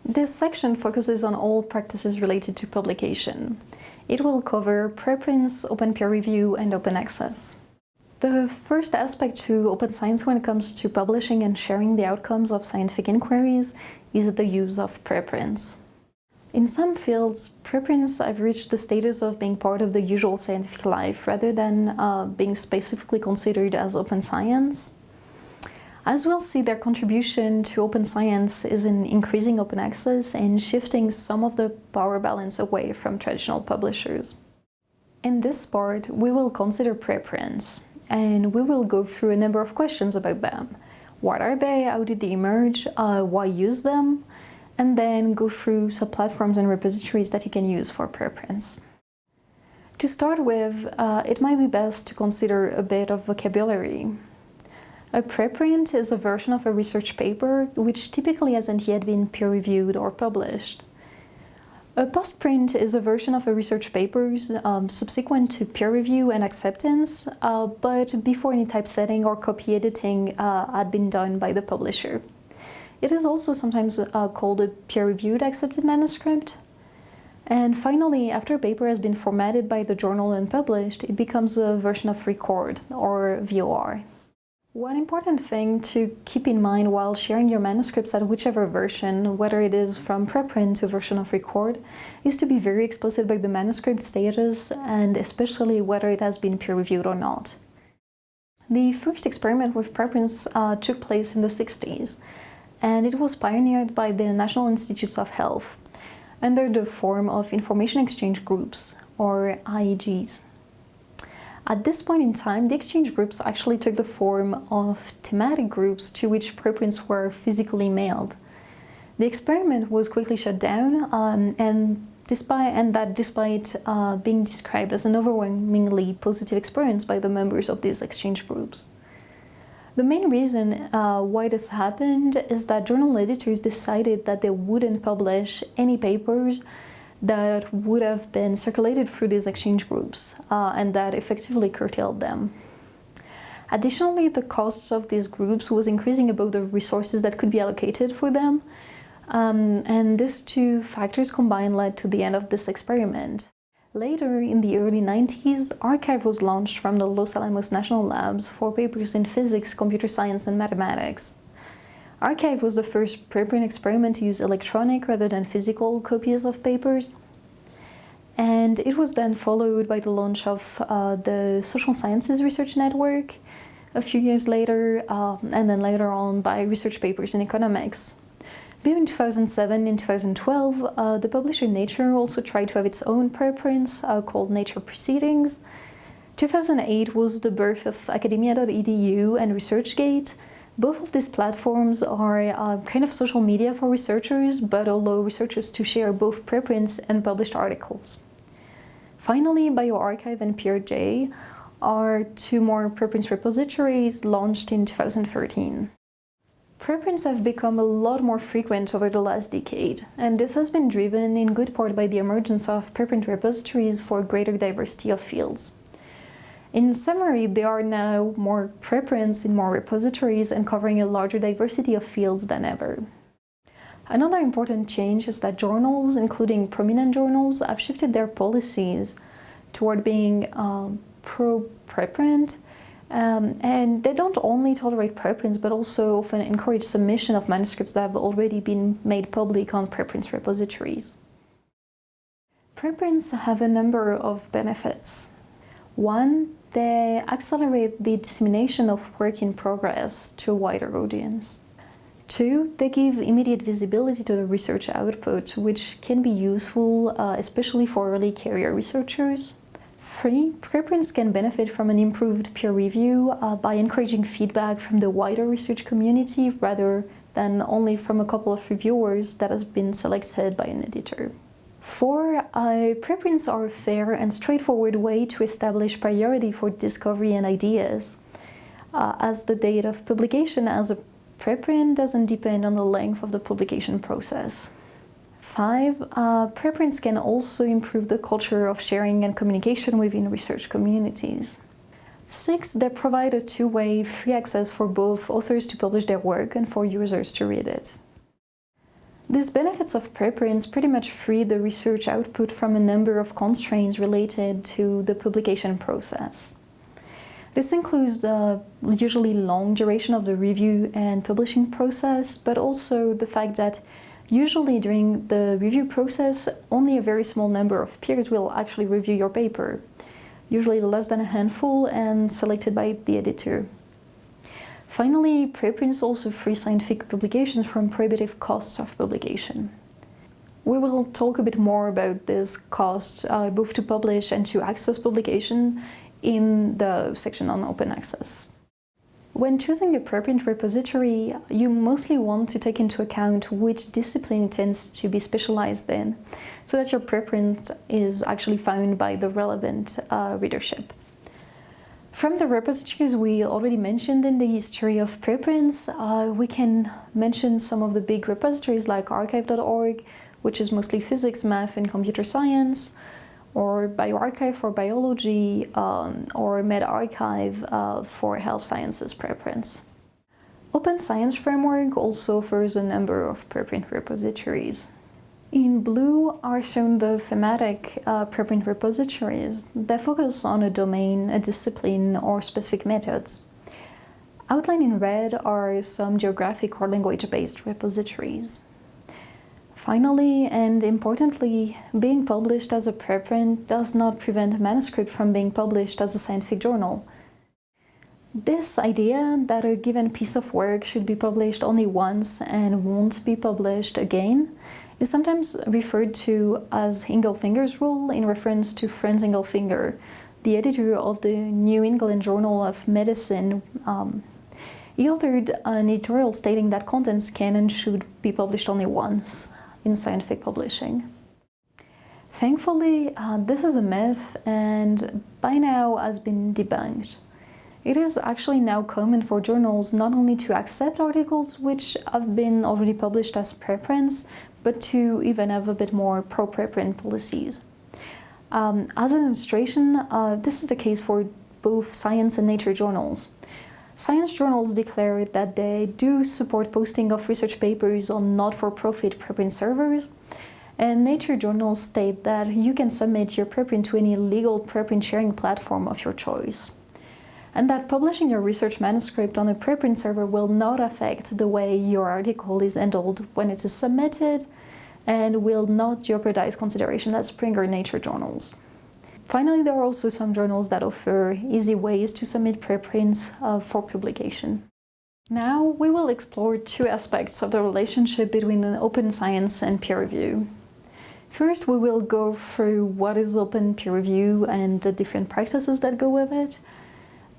This section focuses on all practices related to publication. It will cover preprints, open peer review, and open access. The first aspect to open science when it comes to publishing and sharing the outcomes of scientific inquiries is the use of preprints. In some fields, preprints have reached the status of being part of the usual scientific life rather than being specifically considered as open science. As we'll see, their contribution to open science is in increasing open access and shifting some of the power balance away from traditional publishers. In this part, we will consider preprints, and we will go through a number of questions about them. What are they? How did they emerge? Why use them? And then go through some platforms and repositories that you can use for preprints. To start with, it might be best to consider a bit of vocabulary. A preprint is a version of a research paper which typically hasn't yet been peer-reviewed or published. A postprint is a version of a research paper subsequent to peer review and acceptance, but before any typesetting or copy editing had been done by the publisher. It is also sometimes called a peer-reviewed accepted manuscript. And finally, after a paper has been formatted by the journal and published, it becomes a version of record, or VOR. One important thing to keep in mind while sharing your manuscripts at whichever version, whether it is from preprint to version of record, is to be very explicit about the manuscript status and especially whether it has been peer-reviewed or not. The first experiment with preprints took place in the 60s, and it was pioneered by the National Institutes of Health under the form of information exchange groups, or IEGs. At this point in time, the exchange groups actually took the form of thematic groups to which preprints were physically mailed. The experiment was quickly shut down, despite being described as an overwhelmingly positive experience by the members of these exchange groups. The main reason why this happened is that journal editors decided that they wouldn't publish any papers that would have been circulated through these exchange groups, and that effectively curtailed them. Additionally, the costs of these groups was increasing above the resources that could be allocated for them, and these two factors combined led to the end of this experiment. Later, in the early 90s, Archive was launched from the Los Alamos National Labs for papers in physics, computer science, and mathematics. Archive was the first preprint experiment to use electronic rather than physical copies of papers. And it was then followed by the launch of the Social Sciences Research Network a few years later, and then later on by Research Papers in Economics. Between 2007 and 2012, the publisher Nature also tried to have its own preprints called Nature Proceedings. 2008 was the birth of academia.edu and ResearchGate. Both of these platforms are kind of social media for researchers, but allow researchers to share both preprints and published articles. Finally, bioRxiv and PeerJ are two more preprints repositories launched in 2013. Preprints have become a lot more frequent over the last decade, and this has been driven in good part by the emergence of preprint repositories for greater diversity of fields. In summary, there are now more preprints in more repositories and covering a larger diversity of fields than ever. Another important change is that journals, including prominent journals, have shifted their policies toward being pro-preprint, and they don't only tolerate preprints, but also often encourage submission of manuscripts that have already been made public on preprints repositories. Preprints have a number of benefits. One, they accelerate the dissemination of work in progress to a wider audience. Two, they give immediate visibility to the research output, which can be useful, especially for early career researchers. Three, preprints can benefit from an improved peer review by encouraging feedback from the wider research community rather than only from a couple of reviewers that has been selected by an editor. Four, preprints are a fair and straightforward way to establish priority for discovery and ideas, as the date of publication as a preprint doesn't depend on the length of the publication process. Five, preprints can also improve the culture of sharing and communication within research communities. Six, they provide a two-way free access for both authors to publish their work and for users to read it. These benefits of preprints pretty much free the research output from a number of constraints related to the publication process. This includes the usually long duration of the review and publishing process, but also the fact that usually during the review process, only a very small number of peers will actually review your paper, usually less than a handful and selected by the editor. Finally, preprints also free scientific publications from prohibitive costs of publication. We will talk a bit more about these costs, both to publish and to access publication, in the section on open access. When choosing a preprint repository, you mostly want to take into account which discipline it tends to be specialized in, so that your preprint is actually found by the relevant readership. From the repositories we already mentioned in the history of preprints, we can mention some of the big repositories like archive.org, which is mostly physics, math, and computer science, or bioRxiv for biology, or medRxiv for health sciences preprints. Open Science Framework also offers a number of preprint repositories. In blue are shown the thematic preprint repositories that focus on a domain, a discipline, or specific methods. Outlined in red are some geographic or language-based repositories. Finally, and importantly, being published as a preprint does not prevent a manuscript from being published as a scientific journal. This idea that a given piece of work should be published only once and won't be published again is sometimes referred to as Ingelfinger's rule in reference to Franz Ingelfinger, the editor of the New England Journal of Medicine. He authored an editorial stating that contents can and should be published only once in scientific publishing. Thankfully, this is a myth and by now has been debunked. It is actually now common for journals not only to accept articles which have been already published as preprints, but to even have a bit more pro-preprint policies. As an illustration, this is the case for both science and nature journals. Science journals declare that they do support posting of research papers on not-for-profit preprint servers, and nature journals state that you can submit your preprint to any legal preprint sharing platform of your choice, and that publishing your research manuscript on a preprint server will not affect the way your article is handled when it is submitted, and will not jeopardize consideration as Springer nature journals. Finally, there are also some journals that offer easy ways to submit preprints for publication. Now we will explore two aspects of the relationship between open science and peer review. First, we will go through what is open peer review and the different practices that go with it.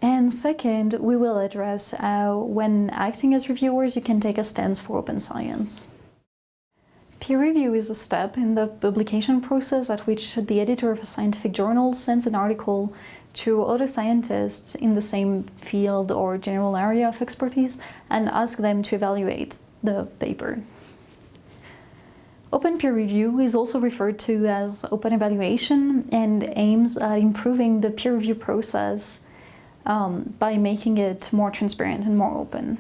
And second, we will address how, when acting as reviewers, you can take a stance for open science. Peer review is a step in the publication process at which the editor of a scientific journal sends an article to other scientists in the same field or general area of expertise and asks them to evaluate the paper. Open peer review is also referred to as open evaluation and aims at improving the peer review process by making it more transparent and more open.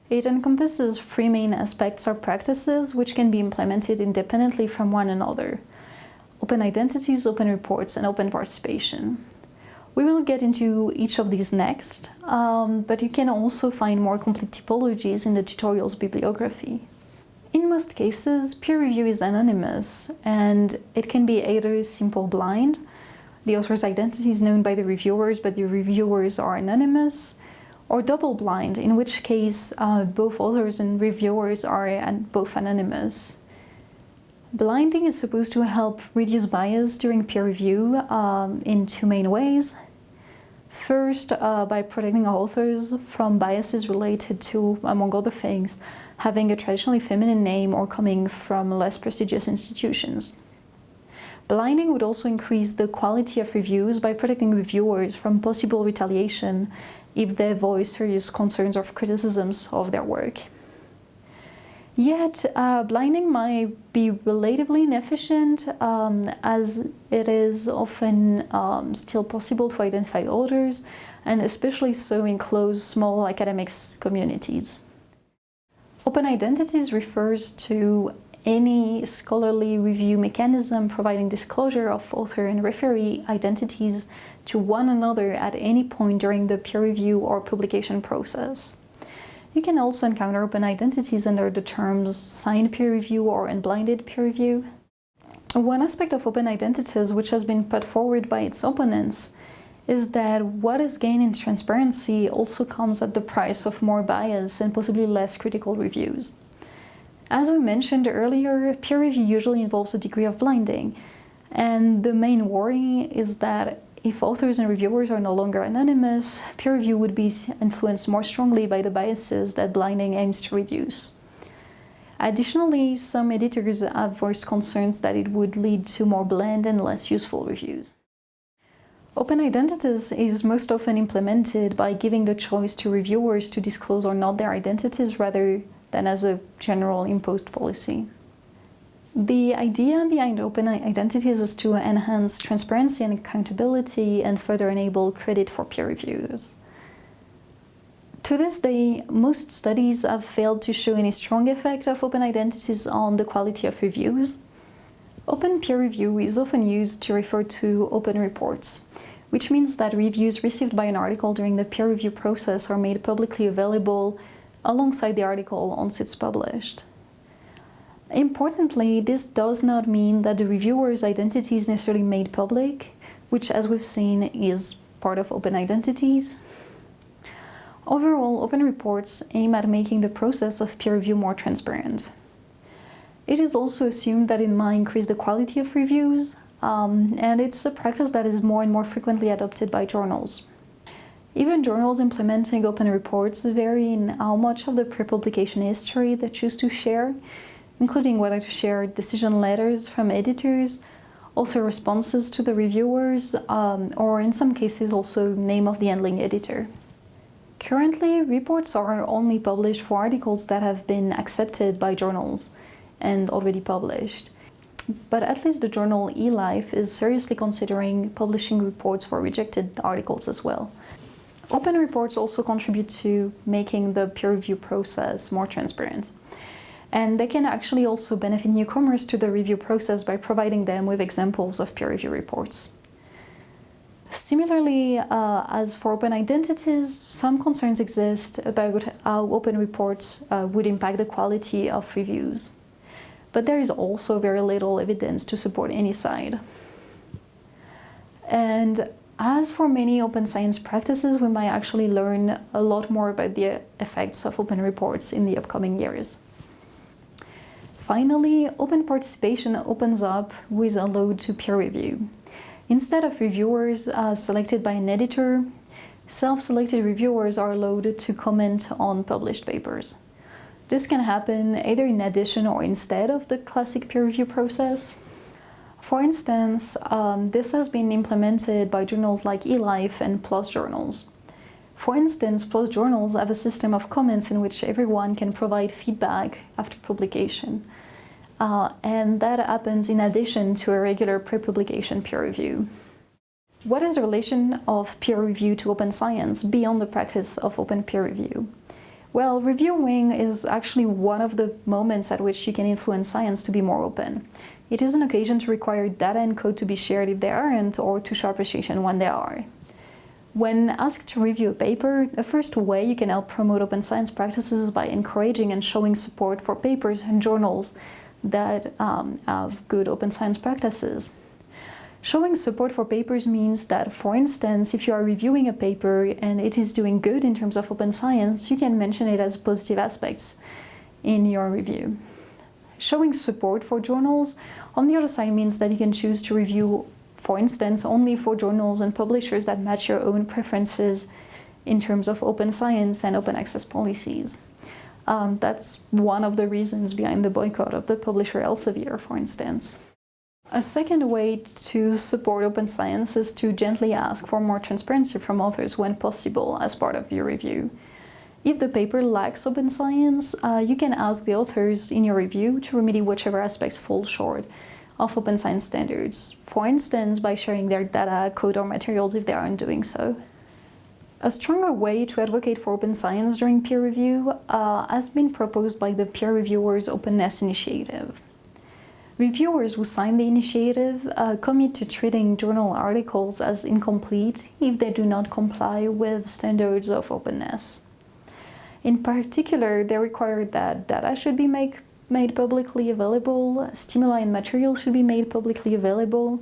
It encompasses three main aspects or practices which can be implemented independently from one another: open identities, open reports, and open participation. We will get into each of these next, but you can also find more complete typologies in the tutorial's bibliography. In most cases, peer review is anonymous, and it can be either simple blind, the author's identity is known by the reviewers, but the reviewers are anonymous, or double-blind, in which case both authors and reviewers are both anonymous. Blinding is supposed to help reduce bias during peer review in two main ways. First, by protecting authors from biases related to, among other things, having a traditionally feminine name or coming from less prestigious institutions. Blinding would also increase the quality of reviews by protecting reviewers from possible retaliation if they voice serious concerns or criticisms of their work. Yet, blinding might be relatively inefficient as it is often still possible to identify authors, and especially so in closed, small academic communities. Open identities refers to any scholarly review mechanism providing disclosure of author and referee identities to one another at any point during the peer review or publication process. You can also encounter open identities under the terms signed peer review or unblinded peer review. One aspect of open identities which has been put forward by its opponents is that what is gained in transparency also comes at the price of more bias and possibly less critical reviews. As we mentioned earlier, peer review usually involves a degree of blinding, and the main worry is that if authors and reviewers are no longer anonymous, peer review would be influenced more strongly by the biases that blinding aims to reduce. Additionally, some editors have voiced concerns that it would lead to more bland and less useful reviews. Open identities is most often implemented by giving the choice to reviewers to disclose or not their identities rather than as a general imposed policy. The idea behind open identities is to enhance transparency and accountability and further enable credit for peer reviewers. To this day, most studies have failed to show any strong effect of open identities on the quality of reviews. Open peer review is often used to refer to open reports, which means that reviews received by an article during the peer review process are made publicly available alongside the article once it's published. Importantly, this does not mean that the reviewer's identity is necessarily made public, which, as we've seen, is part of open identities. Overall, open reports aim at making the process of peer review more transparent. It is also assumed that it might increase the quality of reviews, and it's a practice that is more and more frequently adopted by journals. Even journals implementing open reports vary in how much of the pre-publication history they choose to share, including whether to share decision letters from editors, author responses to the reviewers, or in some cases also name of the handling editor. Currently, reports are only published for articles that have been accepted by journals and already published. But at least the journal eLife is seriously considering publishing reports for rejected articles as well. Open reports also contribute to making the peer review process more transparent. And they can actually also benefit newcomers to the review process by providing them with examples of peer review reports. Similarly, as for open identities, some concerns exist about how open reports would impact the quality of reviews. But there is also very little evidence to support any side. And as for many open science practices, we might actually learn a lot more about the effects of open reports in the upcoming years. Finally, open participation opens up who is allowed to peer review. Instead of reviewers selected by an editor, self-selected reviewers are allowed to comment on published papers. This can happen either in addition or instead of the classic peer review process. For instance, this has been implemented by journals like eLife and PLOS journals. For instance, PLOS journals have a system of comments in which everyone can provide feedback after publication. And that happens in addition to a regular pre-publication peer review. What is the relation of peer review to open science beyond the practice of open peer review? Well, reviewing is actually one of the moments at which you can influence science to be more open. It is an occasion to require data and code to be shared if they aren't, or to show appreciation when they are. When asked to review a paper, the first way you can help promote open science practices is by encouraging and showing support for papers and journals that have good open science practices. Showing support for papers means that, for instance, if you are reviewing a paper and it is doing good in terms of open science, you can mention it as positive aspects in your review. Showing support for journals, on the other side, means that you can choose to review, for instance, only for journals and publishers that match your own preferences in terms of open science and open access policies. That's one of the reasons behind the boycott of the publisher Elsevier, for instance. A second way to support open science is to gently ask for more transparency from authors when possible as part of your review. If the paper lacks open science, you can ask the authors in your review to remedy whichever aspects fall short of open science standards, for instance, by sharing their data, code, or materials if they aren't doing so. A stronger way to advocate for open science during peer review has been proposed by the peer reviewers' Openness initiative. Reviewers who sign the initiative commit to treating journal articles as incomplete if they do not comply with standards of openness. In particular, they require that data should be made publicly available, stimuli and materials should be made publicly available.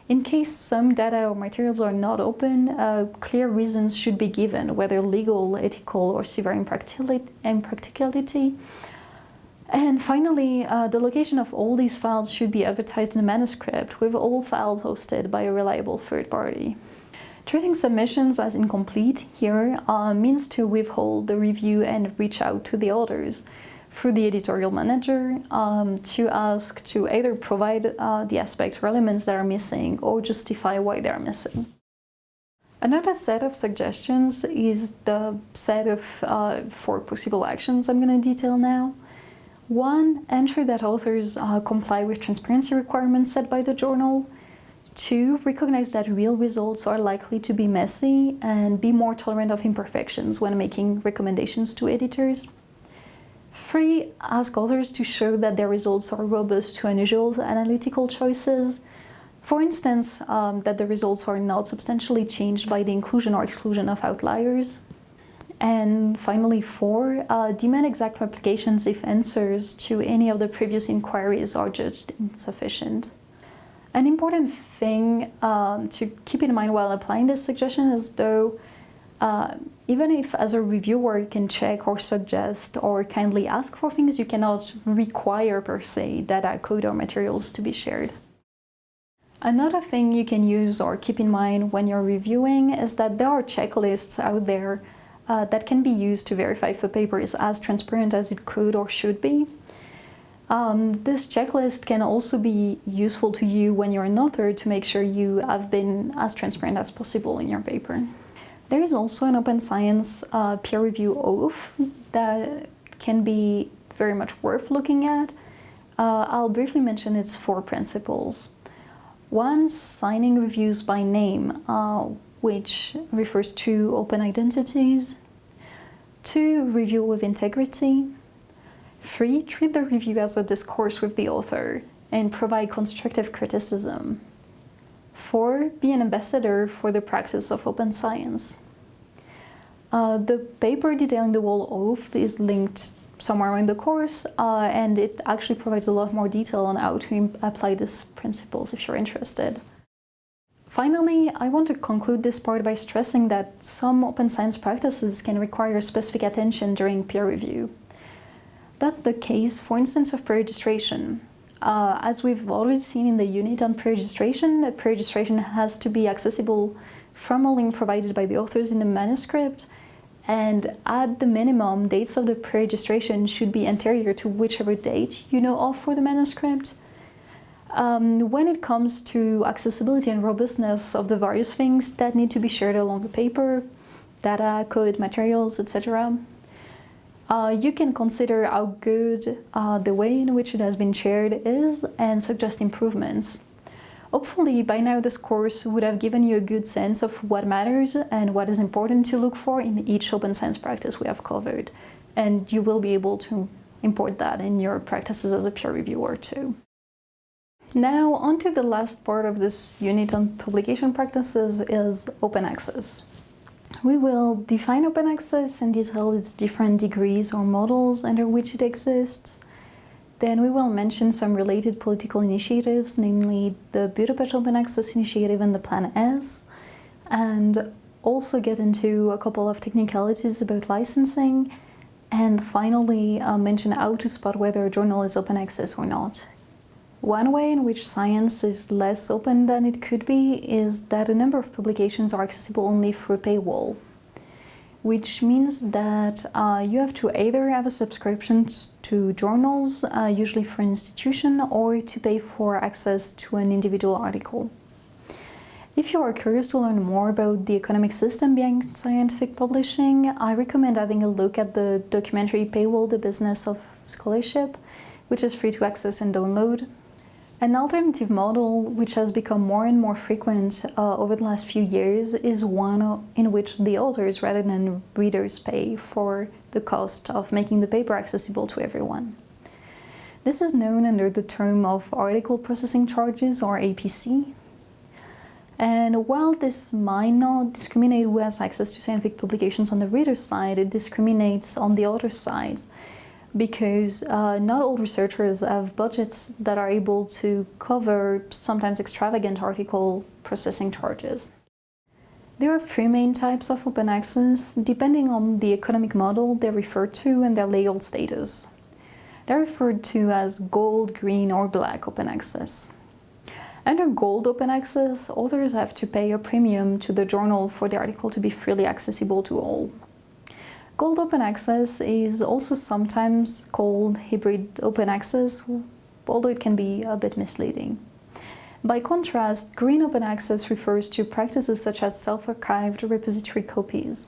In case some data or materials are not open, clear reasons should be given, whether legal, ethical, or severe impracticality. And finally, the location of all these files should be advertised in a manuscript, with all files hosted by a reliable third party. Treating submissions as incomplete here means to withhold the review and reach out to the authors through the editorial manager to ask to either provide the aspects or elements that are missing or justify why they are missing. Another set of suggestions is the set of 4 possible actions I'm going to detail now. 1, ensure that authors comply with transparency requirements set by the journal. 2, recognize that real results are likely to be messy and be more tolerant of imperfections when making recommendations to editors. 3, ask authors to show that their results are robust to unusual analytical choices. For instance, that the results are not substantially changed by the inclusion or exclusion of outliers. And finally, 4, demand exact replications if answers to any of the previous inquiries are judged insufficient. An important thing to keep in mind while applying this suggestion is, though, even if as a reviewer you can check or suggest or kindly ask for things, you cannot require per se data, code, or materials to be shared. Another thing you can use or keep in mind when you're reviewing is that there are checklists out there that can be used to verify if a paper is as transparent as it could or should be. This checklist can also be useful to you when you're an author to make sure you have been as transparent as possible in your paper. There is also an open science peer review oath that can be very much worth looking at. I'll briefly mention its 4 principles. 1, signing reviews by name, which refers to open identities. 2, review with integrity. 3, treat the review as a discourse with the author and provide constructive criticism. 4, be an ambassador for the practice of open science. The paper detailing the whole oath is linked somewhere in the course, and it actually provides a lot more detail on how to apply these principles if you're interested. Finally, I want to conclude this part by stressing that some open science practices can require specific attention during peer review. That's the case, for instance, of preregistration. As we've already seen in the unit on preregistration has to be accessible from a link provided by the authors in the manuscript, and at the minimum, dates of the preregistration should be anterior to whichever date you know of for the manuscript. When it comes to accessibility and robustness of the various things that need to be shared along the paper, data, code, materials, etc., you can consider how good the way in which it has been shared is and suggest improvements. Hopefully, by now this course would have given you a good sense of what matters and what is important to look for in each open science practice we have covered, and you will be able to import that in your practices as a peer reviewer too. Now, on to the last part of this unit on publication practices is open access. We will define open access and detail its different degrees or models under which it exists. Then we will mention some related political initiatives, namely the Budapest Open Access Initiative and the Plan S, and also get into a couple of technicalities about licensing, and finally mention how to spot whether a journal is open access or not. One way in which science is less open than it could be is that a number of publications are accessible only through a paywall, which means that you have to either have a subscription to journals, usually for an institution, or to pay for access to an individual article. If you are curious to learn more about the economic system behind scientific publishing, I recommend having a look at the documentary Paywall: The Business of Scholarship, which is free to access and download. An alternative model, which has become more and more frequent over the last few years, is one in which the authors rather than readers pay for the cost of making the paper accessible to everyone. This is known under the term of article processing charges, or APC. And while this might not discriminate who has access to scientific publications on the reader's side, it discriminates on the author's side, because not all researchers have budgets that are able to cover sometimes extravagant article processing charges. There are three main types of open access, depending on the economic model they refer to and their legal status. They're referred to as gold, green, or black open access. Under gold open access, authors have to pay a premium to the journal for the article to be freely accessible to all. Gold open access is also sometimes called hybrid open access, although it can be a bit misleading. By contrast, green open access refers to practices such as self-archived repository copies.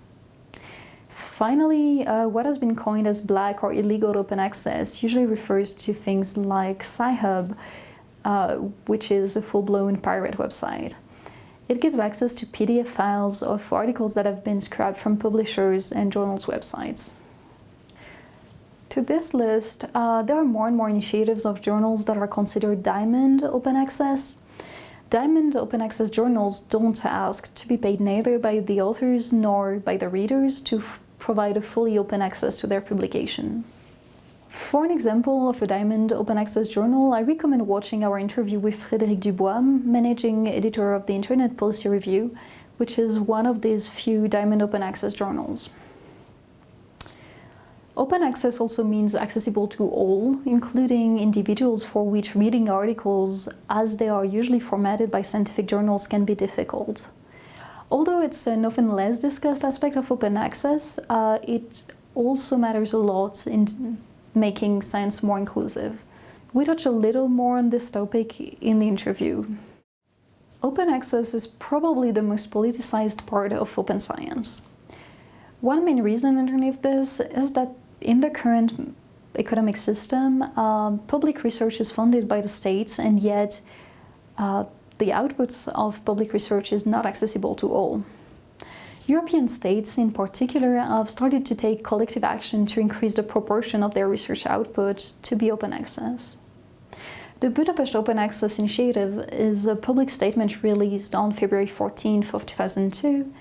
Finally, what has been coined as black or illegal open access usually refers to things like Sci-Hub, which is a full-blown pirate website. It gives access to PDF files of articles that have been scrapped from publishers and journals' websites. To this list, there are more and more initiatives of journals that are considered diamond open access. Diamond open access journals don't ask to be paid neither by the authors nor by the readers to provide a fully open access to their publication. For an example of a diamond open access journal, I recommend watching our interview with Frédéric Dubois, managing editor of the Internet Policy Review, which is one of these few diamond open access journals. Open access also means accessible to all, including individuals for which reading articles, as they are usually formatted by scientific journals, can be difficult. Although it's an often less discussed aspect of open access, it also matters a lot in making science more inclusive. We touch a little more on this topic in the interview. Open access is probably the most politicized part of open science. One main reason underneath this is that in the current economic system, public research is funded by the states, and yet the outputs of public research is not accessible to all. European states in particular have started to take collective action to increase the proportion of their research output to be open access. The Budapest Open Access Initiative is a public statement released on February 14th of 2002,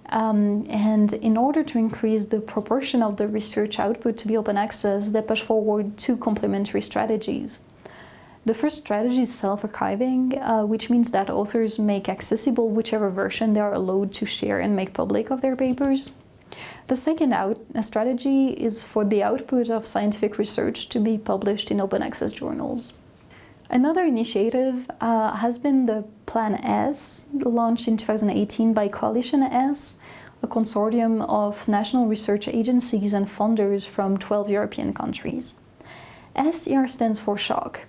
and in order to increase the proportion of the research output to be open access, they push forward two complementary strategies. The first strategy is self-archiving, which means that authors make accessible whichever version they are allowed to share and make public of their papers. The second strategy is for the output of scientific research to be published in open access journals. Another initiative has been the Plan S, launched in 2018 by Coalition S, a consortium of national research agencies and funders from 12 European countries. S here stands for SHOCK.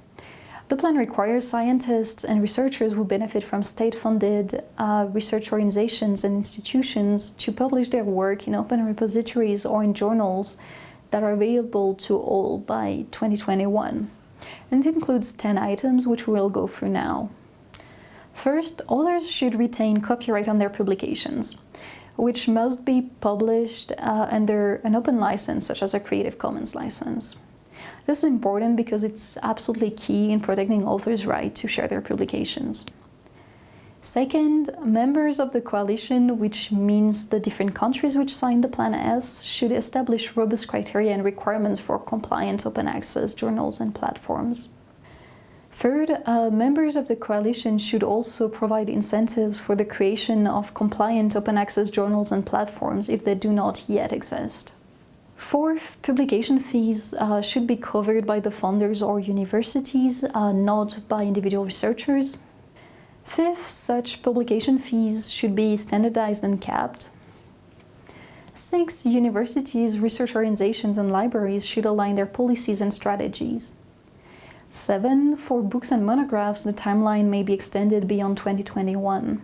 The plan requires scientists and researchers who benefit from state-funded research organizations and institutions to publish their work in open repositories or in journals that are available to all by 2021. And it includes 10 items, which we'll go through now. First, authors should retain copyright on their publications, which must be published under an open license, such as a Creative Commons license. This is important because it's absolutely key in protecting authors' right to share their publications. Second, members of the coalition, which means the different countries which signed the Plan S, should establish robust criteria and requirements for compliant open access journals and platforms. Third, members of the coalition should also provide incentives for the creation of compliant open access journals and platforms if they do not yet exist. Fourth, publication fees should be covered by the funders or universities, not by individual researchers. Fifth, such publication fees should be standardized and capped. Sixth, universities, research organizations, and libraries should align their policies and strategies. 7, for books and monographs, the timeline may be extended beyond 2021.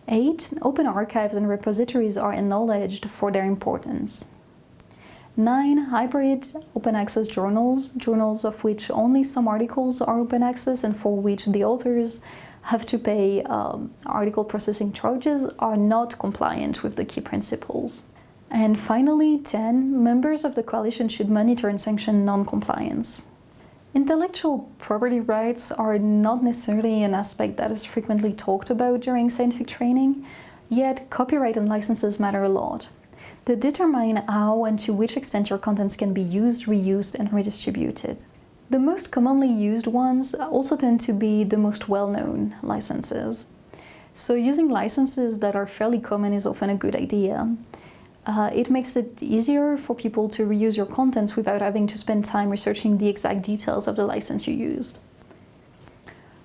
8, open archives and repositories are acknowledged for their importance. 9. Hybrid open access journals, journals of which only some articles are open access and for which the authors have to pay article processing charges, are not compliant with the key principles. And finally, 10. Members of the coalition should monitor and sanction non-compliance. Intellectual property rights are not necessarily an aspect that is frequently talked about during scientific training, yet copyright and licenses matter a lot. They determine how and to which extent your contents can be used, reused, and redistributed. The most commonly used ones also tend to be the most well-known licenses. So using licenses that are fairly common is often a good idea. It makes it easier for people to reuse your contents without having to spend time researching the exact details of the license you used.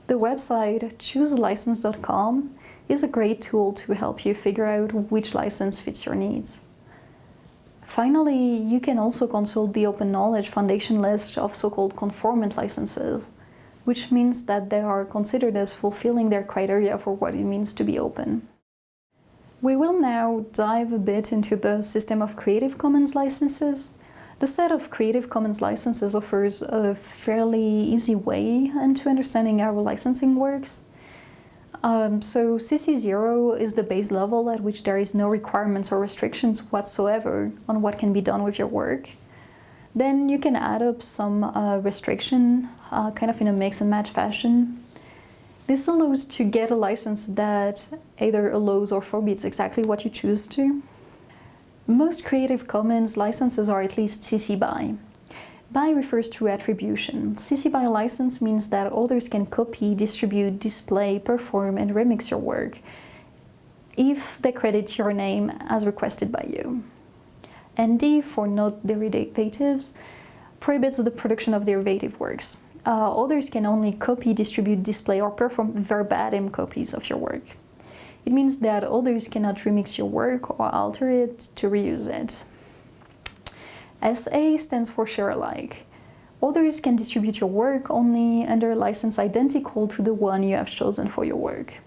The website chooselicense.com is a great tool to help you figure out which license fits your needs. Finally, you can also consult the Open Knowledge Foundation list of so-called conformant licenses, which means that they are considered as fulfilling their criteria for what it means to be open. We will now dive a bit into the system of Creative Commons licenses. The set of Creative Commons licenses offers a fairly easy way into understanding how licensing works. So CC0 is the base level at which there is no requirements or restrictions whatsoever on what can be done with your work. Then you can add up some restriction, kind of in a mix and match fashion. This allows to get a license that either allows or forbids exactly what you choose to. Most Creative Commons licenses are at least CC BY. BY refers to attribution. CC BY license means that others can copy, distribute, display, perform, and remix your work if they credit your name as requested by you. And D, for not derivatives, prohibits the production of derivative works. Others can only copy, distribute, display, or perform verbatim copies of your work. It means that others cannot remix your work or alter it to reuse it. SA stands for share alike. Others can distribute your work only under a license identical to the one you have chosen for your work.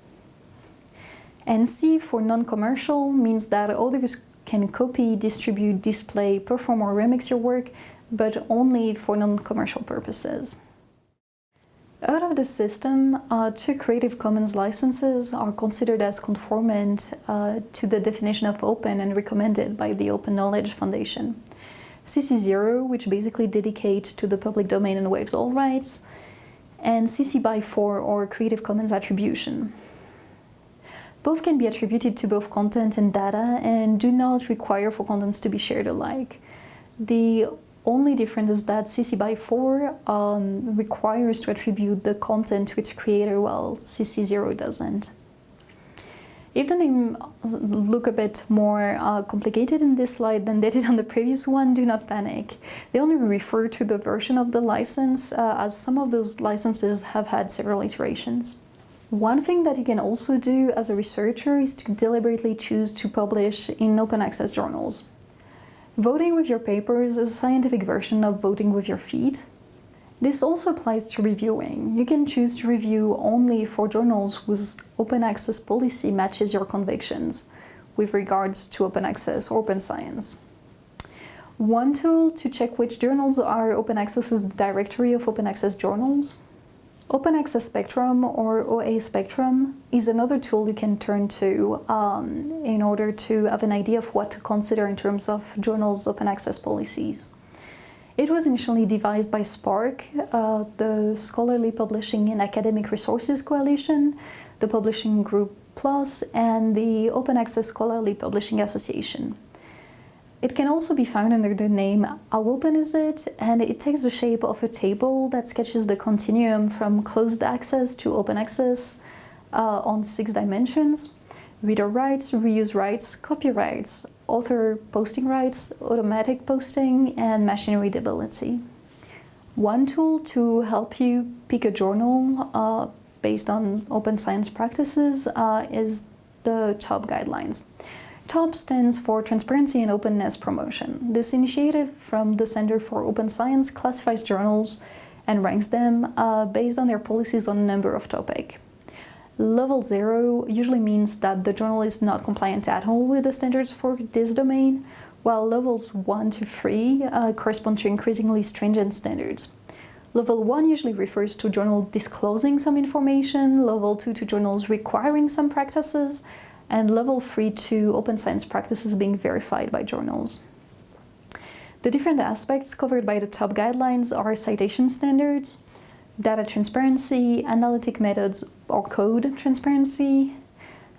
And C, for non-commercial, means that others can copy, distribute, display, perform, or remix your work, but only for non-commercial purposes. Out of the system, 2 Creative Commons licenses are considered as conformant to the definition of open and recommended by the Open Knowledge Foundation. CC0, which basically dedicates to the public domain and waives all rights, and CC BY 4, or Creative Commons Attribution. Both can be attributed to both content and data and do not require for contents to be shared alike. The only difference is that CC BY 4 requires to attribute the content to its creator, while CC0 doesn't. If the names look a bit more complicated in this slide than they did on the previous one, do not panic. They only refer to the version of the license, as some of those licenses have had several iterations. One thing that you can also do as a researcher is to deliberately choose to publish in open access journals. Voting with your papers is a scientific version of voting with your feet. This also applies to reviewing. You can choose to review only for journals whose open access policy matches your convictions with regards to open access or open science. One tool to check which journals are open access is the directory of open access journals. Open Access Spectrum, or OA Spectrum, is another tool you can turn to in order to have an idea of what to consider in terms of journals' open access policies. It was initially devised by SPARC, the Scholarly Publishing and Academic Resources Coalition, the Publishing Group Plus, and the Open Access Scholarly Publishing Association. It can also be found under the name How Open Is It? And it takes the shape of a table that sketches the continuum from closed access to open access on 6 dimensions: reader rights, reuse rights, copyrights, author posting rights, automatic posting, and machine readability. One tool to help you pick a journal based on open science practices is the TOP guidelines. TOP stands for Transparency and Openness Promotion. This initiative from the Center for Open Science classifies journals and ranks them based on their policies on a number of topics. Level 0 usually means that the journal is not compliant at all with the standards for this domain, while levels 1 to 3 correspond to increasingly stringent standards. Level 1 usually refers to journals disclosing some information, level 2 to journals requiring some practices, and level 3 to open science practices being verified by journals. The different aspects covered by the top guidelines are citation standards, data transparency, analytic methods or code transparency,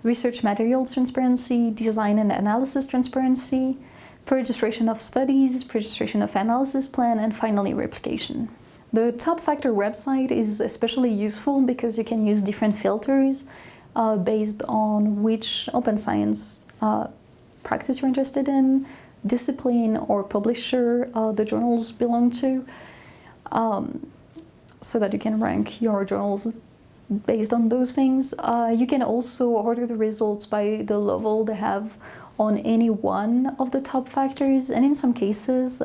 research materials transparency, design and analysis transparency, preregistration of studies, preregistration of analysis plan, and finally replication. The top factor website is especially useful because you can use different filters based on which open science practice you're interested in, discipline or publisher the journals belong to, so that you can rank your journals based on those things. You can also order the results by the level they have on any one of the top factors, and in some cases,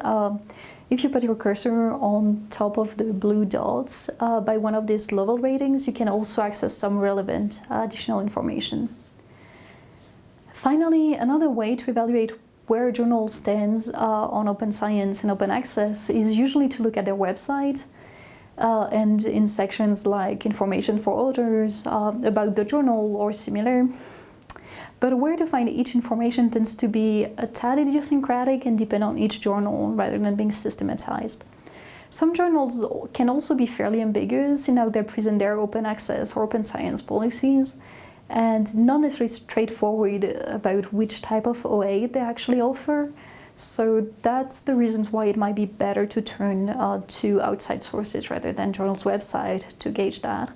if you put your cursor on top of the blue dots by one of these level ratings, you can also access some relevant additional information. Finally, another way to evaluate where a journal stands on open science and open access is usually to look at their website and in sections like information for authors, about the journal or similar. But where to find each information tends to be a tad idiosyncratic and depend on each journal rather than being systematized. Some journals can also be fairly ambiguous in how they present their open access or open science policies, and not necessarily straightforward about which type of OA they actually offer. So that's the reasons why it might be better to turn to outside sources rather than journal's website to gauge that.